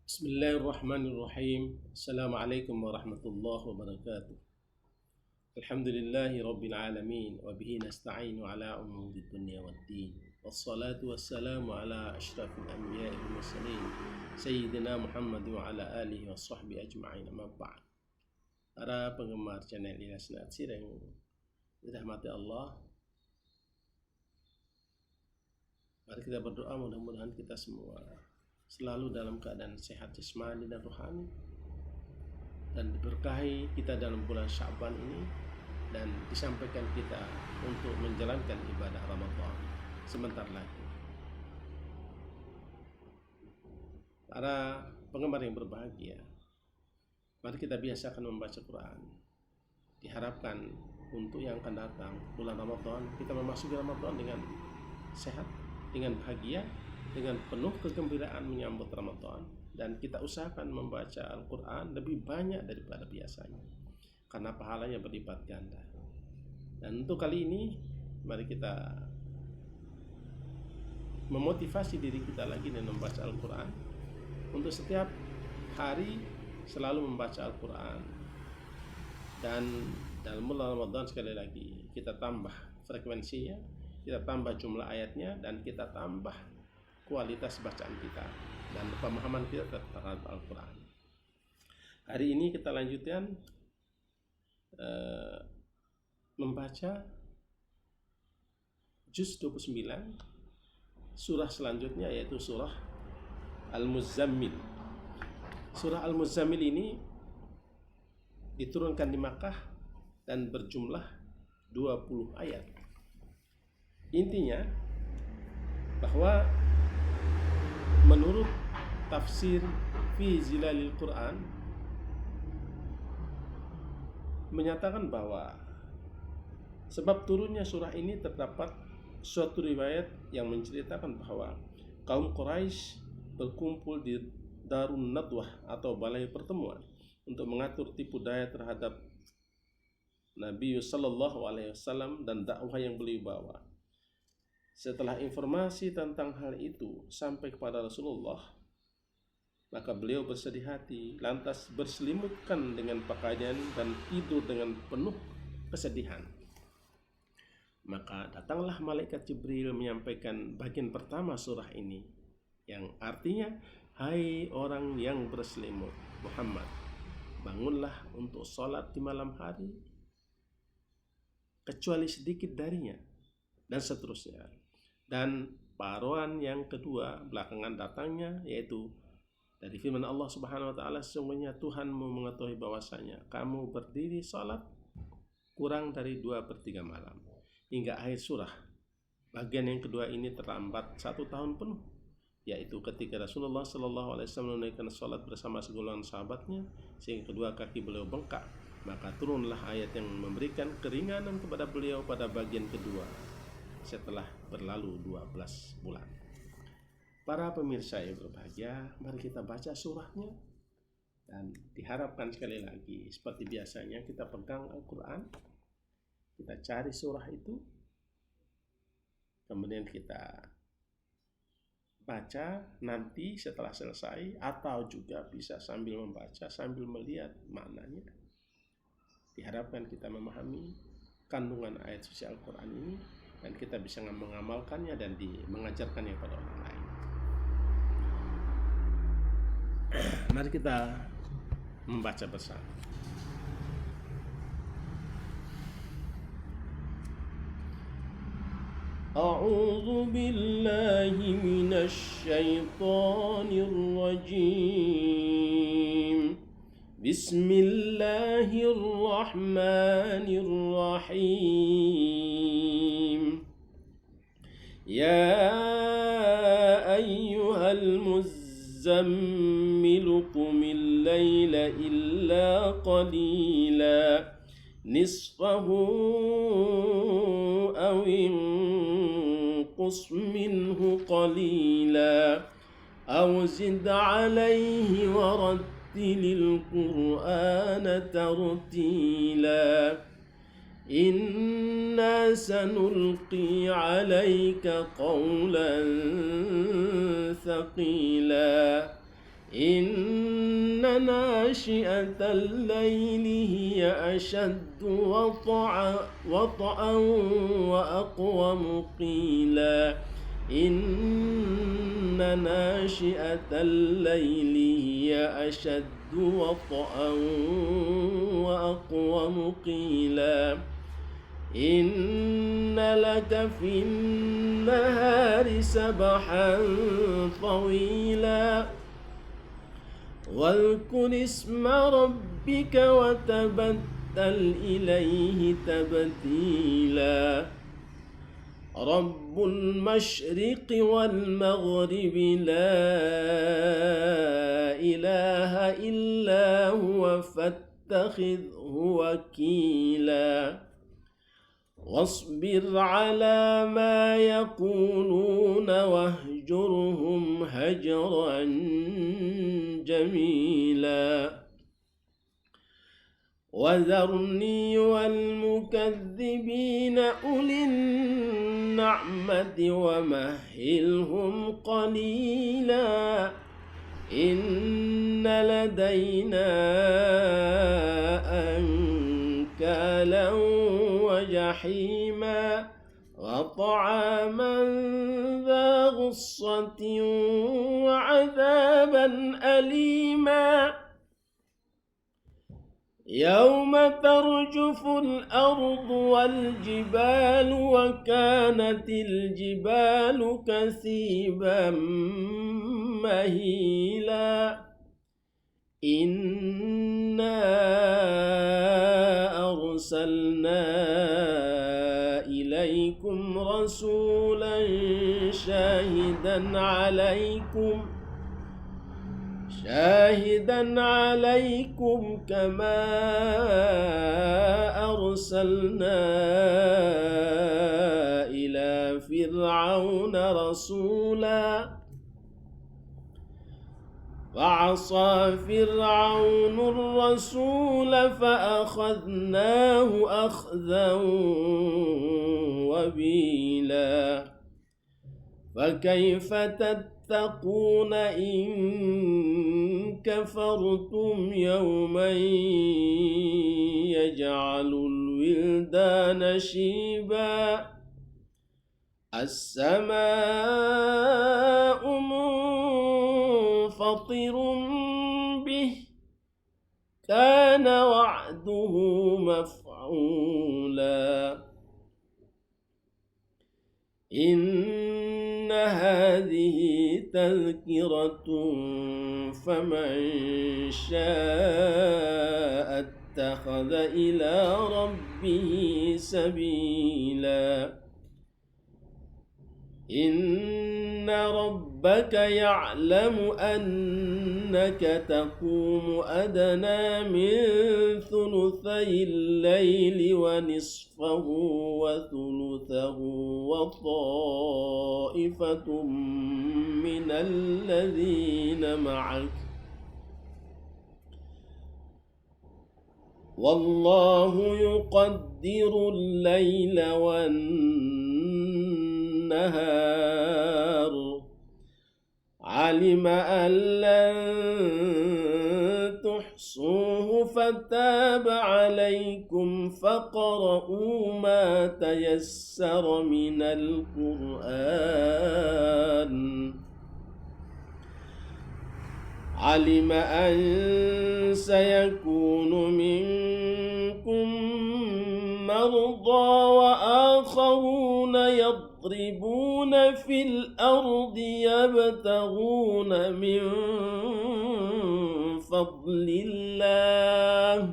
Bismillahirrahmanirrahim. Assalamualaikum warahmatullahi wabarakatuh. Alhamdulillahi rabbil alamin wa bihi nasta'inu ala umuri dunya waddin. Wassalatu wassalamu ala asyrafil anbiya'i wal mursalin sayyidina Muhammad wa ala alihi wa sahbihi ajma'in. Amma ba'd. Para penggemar channel Ilyas Natsir yang dirahmati Allah, mari kita berdoa mudah-mudahan kita semua selalu dalam keadaan sehat jasmani dan rohani, dan diberkahi kita dalam bulan Sya'ban ini, dan disampaikan kita untuk menjalankan ibadah Ramadan sebentar lagi. Para penggemar yang berbahagia, mari kita biasakan membaca Quran. Diharapkan untuk yang akan datang bulan Ramadan, kita memasuki Ramadan dengan sehat, dengan bahagia, dengan penuh kegembiraan menyambut Ramadan, dan kita usahakan membaca Al-Quran lebih banyak daripada biasanya karena pahalanya berlipat ganda. Dan untuk kali ini, mari kita memotivasi diri kita lagi dengan membaca Al-Quran, untuk setiap hari selalu membaca Al-Quran. Dan dalam bulan Ramadan sekali lagi kita tambah frekuensinya, kita tambah jumlah ayatnya, dan kita tambah kualitas bacaan kita dan pemahaman kita terhadap Al-Quran. Hari ini kita lanjutkan membaca juz 29, surah selanjutnya yaitu surah Al-Muzammil. Surah Al-Muzammil ini diturunkan di Makkah dan berjumlah 20 ayat. Intinya bahwa menurut tafsir fi zilalil Quran menyatakan bahwa sebab turunnya surah ini terdapat suatu riwayat yang menceritakan bahwa kaum Quraisy berkumpul di Darun Nadwah atau balai pertemuan untuk mengatur tipu daya terhadap Nabi sallallahu alaihi wasallam dan dakwah yang beliau bawa. Setelah informasi tentang hal itu sampai kepada Rasulullah, maka beliau bersedih hati, lantas berselimutkan dengan pakaian dan tidur dengan penuh kesedihan. Maka datanglah malaikat Jibril menyampaikan bagian pertama surah ini, yang artinya, hai orang yang berselimut, Muhammad, bangunlah untuk sholat di malam hari, kecuali sedikit darinya, dan seterusnya. Dan paruan yang kedua belakangan datangnya, yaitu dari firman Allah Subhanahu wa taala, sesungguhnya Tuhanmu mengetahui bahwasanya kamu berdiri salat kurang dari 2/3 malam, hingga akhir surah. Bagian yang kedua ini terlambat 1 tahun penuh, yaitu ketika Rasulullah sallallahu alaihi wasallam menunaikan salat bersama segolongan sahabatnya sehingga kedua kaki beliau bengkak, maka turunlah ayat yang memberikan keringanan kepada beliau pada bagian kedua setelah berlalu 12 bulan. Para pemirsa yang berbahagia, mari kita baca surahnya, dan diharapkan sekali lagi seperti biasanya kita pegang Al-Quran, kita cari surah itu, kemudian kita baca nanti setelah selesai, atau juga bisa sambil membaca sambil melihat maknanya. Diharapkan kita memahami kandungan ayat suci Al-Quran ini, dan kita bisa mengamalkannya dan mengajarkannya kepada orang lain. Mari kita membaca bersama. A'udzu billahi minasy syaithanir rajim. Bismillahirrahmanirrahim. Ya ayyuhal muzzammil qumil layla illa qalila nisfahu aw inqus minhu qalila aw zid alayhi wa القرآن ترتيلا إنا سنلقي عليك قولا ثقيلا إن ناشئة الليل هي أشد وطئا وأقوم قيلا إن ناشئة الليل هي أشد وطئا وأقوم قيلا إن لك في النهار سبحا طويلا واذكر اسم ربك وتبتل إليه تبتيلا رب المشرق والمغرب لا إله إلا هو فاتخذه وكيلا واصبر على ما يقولون واهجرهم هجرا جميلا وذرني والمكذبين أولي النعمة ومهلهم قليلا إن لدينا أنكالا وجحيما وطعاما ذا غصة وعذابا أليما يوم ترجف الأرض والجبال وكانت الجبال كثيبا مهيلا إنا أرسلنا إليكم رسولا شاهدا عليكم كما أرسلنا إلى فرعون رسولا فعصى فرعون الرسول فأخذناه أخذا وبيلا فكيف تتقون إن كفرتم يوما يجعل الولدان شيبا السماء منفطر به كان وعده مفعولا إن هذه تذكرة فمن شاء اتخذ إلى ربه سبيلا إن ربك يعلم أنك تقوم أدنى من ثلثي الليل ونصفه وثلثه وطائفة من الذين معك والله يقدر الليل والنهار علم أن لن تحصوه فتاب عليكم فاقرؤوا ما تيسر من القرآن علم أن سيكون منكم مرضى وآخرون يضربون في الأرض يبتغون من فضل الله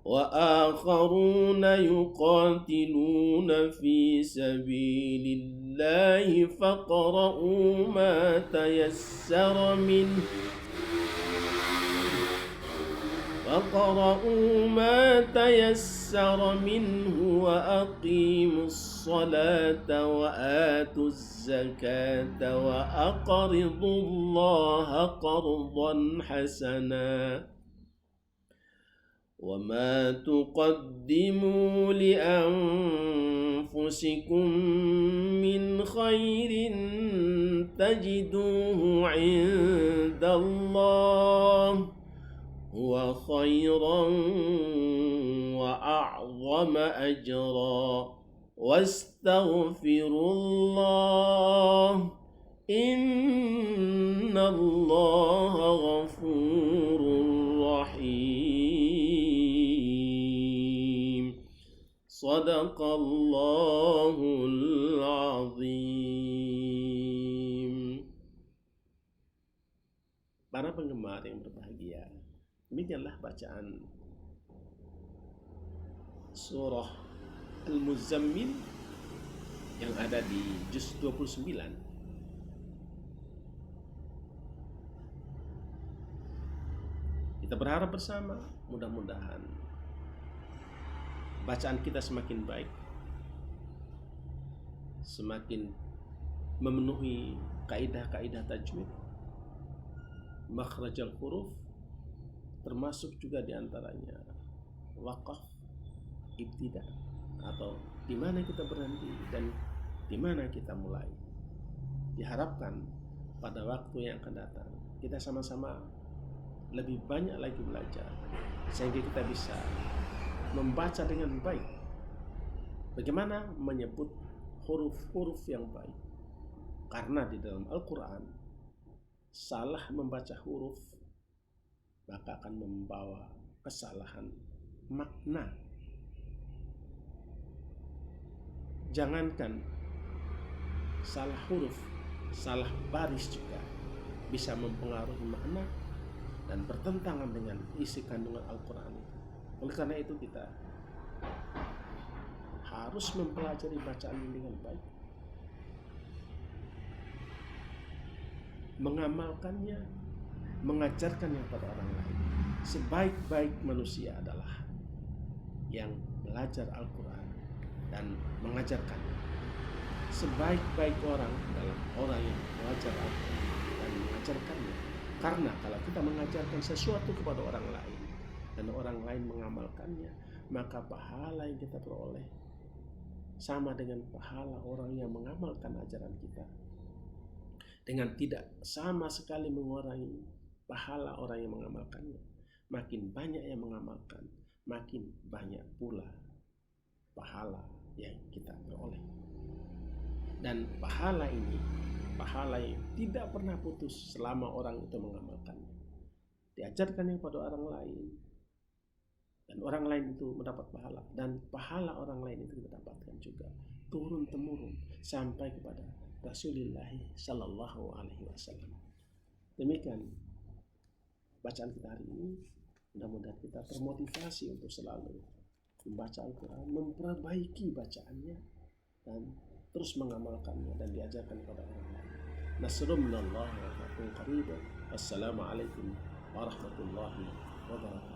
وآخرون يقاتلون في سبيل الله فاقرؤوا ما تيسر تيسر منه وأقيموا الصلاة وآتوا الزكاة وأقرضوا الله قرضا حسنا وما تقدموا لأنفسكم من خير تجدوه عند الله هو خيرا وأعظم أجرا واستغفروا الله إن الله غفور رحيم صدق الله العظيم. Para penggemar yang berbahagia, demikianlah bacaan surah Al-Muzammil yang ada di juz 29. Kita berharap bersama, mudah-mudahan bacaan kita semakin baik, semakin memenuhi kaidah-kaidah tajwid, makhrajal huruf, termasuk juga diantaranya waqaf, ibtida, atau di mana kita berhenti dan di mana kita mulai. Diharapkan pada waktu yang akan datang kita sama-sama lebih banyak lagi belajar sehingga kita bisa membaca dengan baik. Bagaimana menyebut huruf-huruf yang baik? Karena di dalam Al-Quran salah membaca huruf maka akan membawa kesalahan makna. Jangankan salah huruf, salah baris juga bisa mempengaruhi makna dan bertentangan dengan isi kandungan Al-Quran. Oleh karena itu kita harus mempelajari bacaan ini dengan baik, mengamalkannya, mengajarkannya kepada orang lain. Sebaik-baik manusia adalah yang belajar Al-Quran dan mengajarkannya. Sebaik-baik orang adalah orang yang belajar Al-Quran dan mengajarkannya. Karena kalau kita mengajarkan sesuatu kepada orang lain dan orang lain mengamalkannya, maka pahala yang kita peroleh sama dengan pahala orang yang mengamalkan ajaran kita, dengan tidak sama sekali mengurangi pahala orang yang mengamalkannya. Makin banyak yang mengamalkan, makin banyak pula pahala yang kita peroleh. Dan pahala ini, pahala yang tidak pernah putus selama orang itu mengamalkannya. Diajarkannya kepada orang lain, dan orang lain itu mendapat pahala, dan pahala orang lain itu kita dapatkan juga turun temurun sampai kepada Rasulullah Sallallahu Alaihi Wasallam. Demikian bacaan kita hari ini. Mudah-mudahan kita termotivasi untuk selalu membaca Al-Quran, memperbaiki bacaannya, dan terus mengamalkannya dan diajarkan kepada orang lain. Nasrun minallahi wa fatihun qarib. Wassalamualaikum warahmatullahi wabarakatuh.